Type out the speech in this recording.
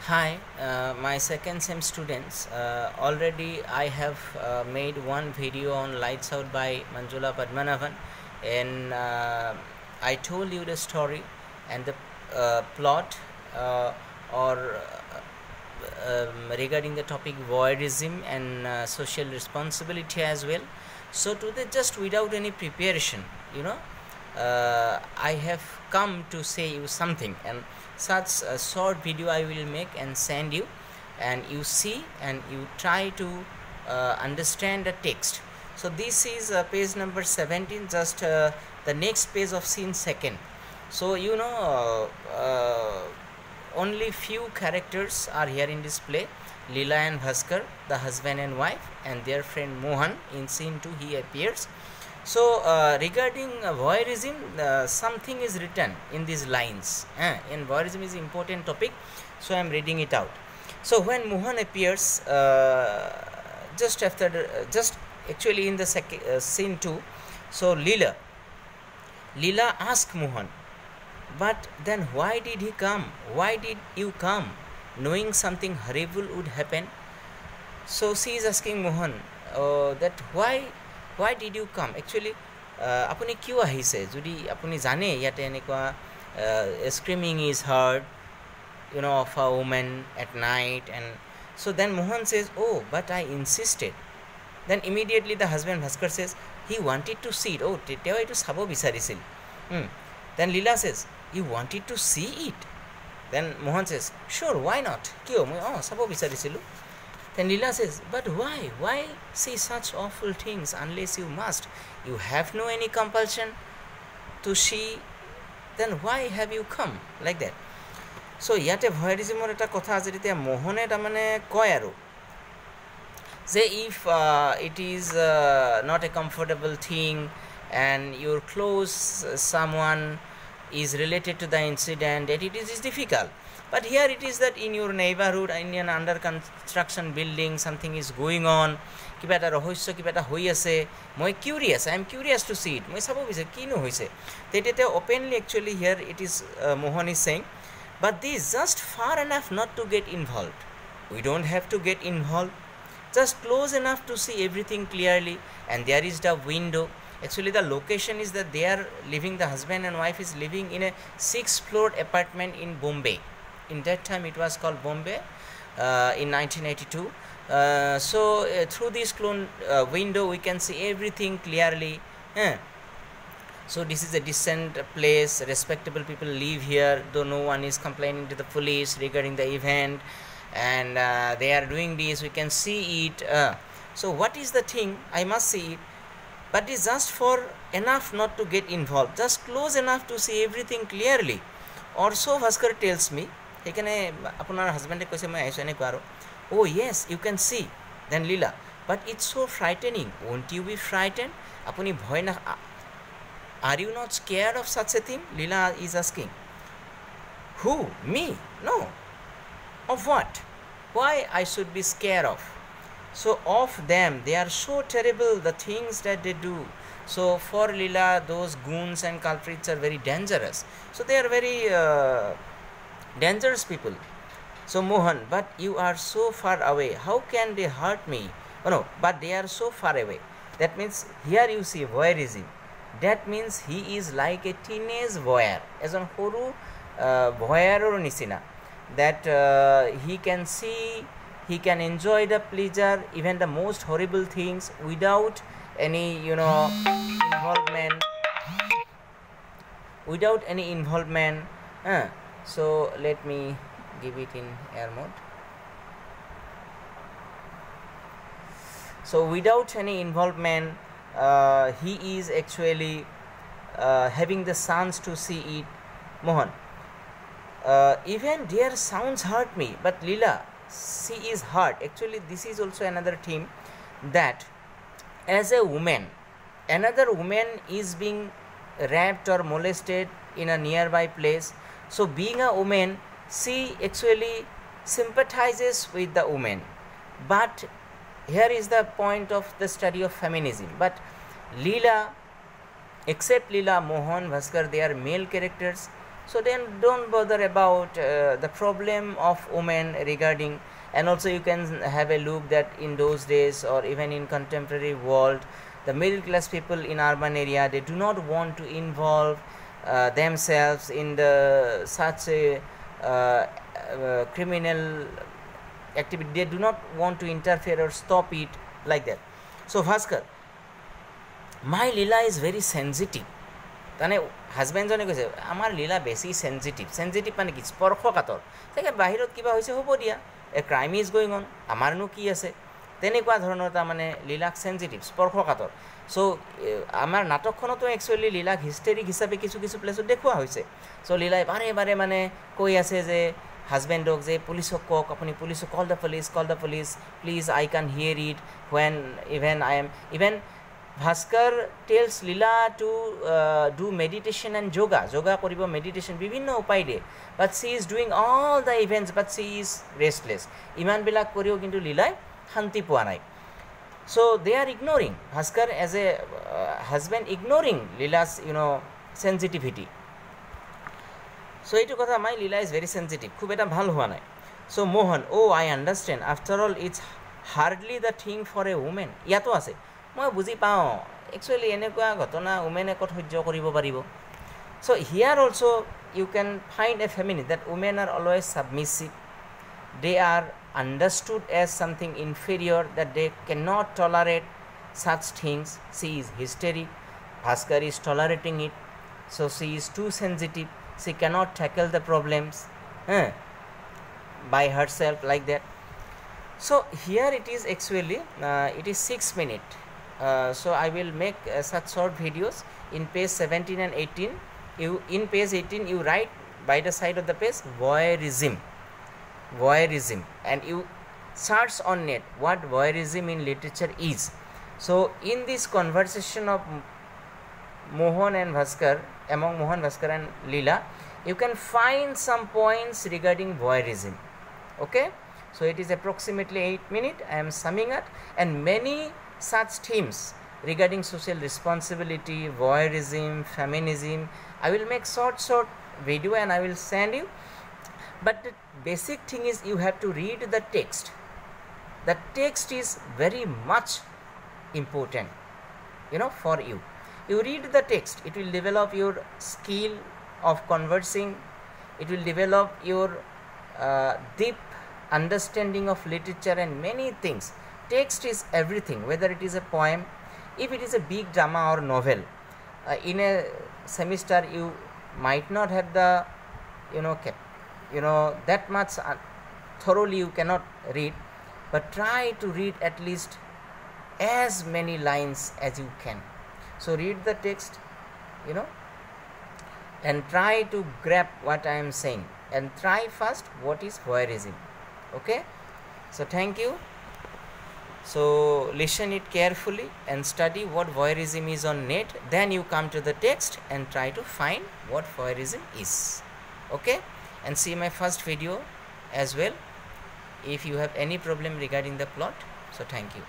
Hi, my second sem students. Already I have made one video on Lights Out by Manjula Padmanabhan, and I told you the story and the plot or regarding the topic voyeurism and social responsibility as well. So today, just without any preparation, I have come to say you something, and such a short video I will make and send you, and you see and you try to understand the text. So this is page number 17, just the next page of scene second. So only few characters are here in this play: Leela and Bhaskar, the husband and wife, and their friend Mohan. In scene 2 he appears. So regarding voyeurism, something is written in these lines. And voyeurism is important topic, so I am reading it out. So when Mohan appears, just after just actually in the scene 2, so Leela asks Mohan, but then why did he come? Why did you come, knowing something horrible would happen? So she is asking Mohan that why did you come? Actually, apuni kyu ahise? Jodi apuni jane yate enekwa screaming is heard, of a woman at night, and so then Mohan says, "Oh, but I insisted." Then immediately the husband Bhaskar says he wanted to see it. Oh, tetewa etu sabo bisarisil. Then Leela says, "You wanted to see it?" Then Mohan says, "Sure, why not? Kyo moi sabo bisarisilu." Then Leela says, "But why? Why say such awful things unless you must? You have no any compulsion to see. Then why have you come?" Like that. So yate voyeurism eta kotha aje ritya Mohone tamane koy aru say if it is not a comfortable thing and your close someone is related to the incident, that it is difficult. But here it is that in your neighborhood, in an under construction building, something is going on. Kiba eta rohosya kiba eta hoi ase. Moi curious. I am curious to see it. Moi sabo bise kino hoise. Tete openly actually here it is Mohan is saying, but this just far enough not to get involved. We don't have to get involved. Just close enough to see everything clearly. And there is the window. Actually, the location is that they are living, the husband and wife is living in a 6th-floor apartment in Bombay. In that time, it was called Bombay in 1982. Through this window, we can see everything clearly. So this is a decent place. Respectable people live here, though no one is complaining to the police regarding the event. And they are doing this. We can see it. So what is the thing? I must see it. But it's just for enough not to get involved. Just close enough to see everything clearly. Or so Bhaskar tells me. Apunar husband koise mai aise ne karo. Oh yes, you can see. Then Leela, but it's so frightening. Won't you be frightened? Apuni bhoy na. Are you not scared of such a thing? Leela is asking. Who? Me? No. Of what? Why I should be scared of? So of them, they are so terrible, the things that they do. So for Leela, those goons and culprits are very dangerous. So they are very dangerous people. So Mohan, but you are so far away. How can they hurt me? Oh no, but they are so far away. That means here you see voyeurism. That means he is like a teenage voyeur. As on horu voyeur or nisina. That he can see, he can enjoy the pleasure, even the most horrible things without any, involvement. Without any involvement. So let me give it in air mode. So without any involvement, he is actually having the chance to see it. Mohan. Even their sounds hurt me, but Leela, she is hurt. Actually, this is also another theme, that as a woman, another woman is being raped or molested in a nearby place. So being a woman, she actually sympathizes with the woman. But here is the point of the study of feminism. But Leela, except Leela, Mohan, Bhaskar, they are male characters. So then don't bother about the problem of women regarding. And also you can have a look that in those days or even in contemporary world, the middle class people in urban area, they do not want to involve themselves in the such a criminal activity. They do not want to interfere or stop it like that. So Bhaskar, my Leela is very sensitive. মানে হাজবেণ্ডজনে কৈছে আমাৰ লীলা বেছি sensitive মানে কি স্পৰ্শকাতৰ তাকে বাহিৰত কিবা হৈছে হ'ব দিয়া a crime is going on আমাৰনো কি আছে তেনেকুৱা ধৰণৰ তাৰমানে লীলাক চেঞ্চিটিভ স্পৰ্শকাতৰ চ' আমাৰ নাটকখনতো একচুৱেলি লীলাক হিষ্টেৰিক হিচাপে কিছু প্লেচত দেখুওৱা হৈছে চ' লীলাই বাৰে মানে কৈ আছে যে হাজবেণ্ডক যে পুলিচক কওক আপুনি পুলিচক call the police please I can hear it when even Bhaskar tells Leela to do meditation and yoga koribo meditation bibhinno upai de but she is doing all the events but she is restless iman bilak koriyo kintu Leela shanti poa nai so they are ignoring Bhaskar as a husband ignoring Leela's sensitivity so etu kotha my Leela is very sensitive khub eta bhal hua nai so Mohan oh I understand after all it's hardly the thing for a woman yato ase মই বুজি পাওঁ actually এনেকুৱা ঘটনা উমেনে ক'ত সহ্য কৰিব পাৰিব so here also you can find a feminist that women are always submissive they are understood as something inferior that they cannot tolerate such things she is hysteric Bhaskar is tolerating it so she is too sensitive she cannot tackle the problems by herself like that so here it is actually it is 6 minutes so I will make such short videos in page 17 and 18 in page 18 you write by the side of the page voyeurism and you search on net what voyeurism in literature is so in this conversation of Mohan and Bhaskar among Mohan Bhaskar and Leela you can find some points regarding voyeurism okay so it is approximately 8 minutes I am summing it and many such themes regarding social responsibility voyeurism feminism I will make short video and I will send you but the basic thing is you have to read the text is very much important for you read the text it will develop your skill of conversing it will develop your deep understanding of literature and many things text is everything whether it is a poem if it is a big drama or novel in a semester you might not have the that much thoroughly you cannot read but try to read at least as many lines as you can so read the text and try to grab what I am saying and try first what is voyeurism okay so thank you so listen it carefully and study what voyeurism is on net then you come to the text and try to find what voyeurism is okay and see my first video as well if you have any problem regarding the plot so thank you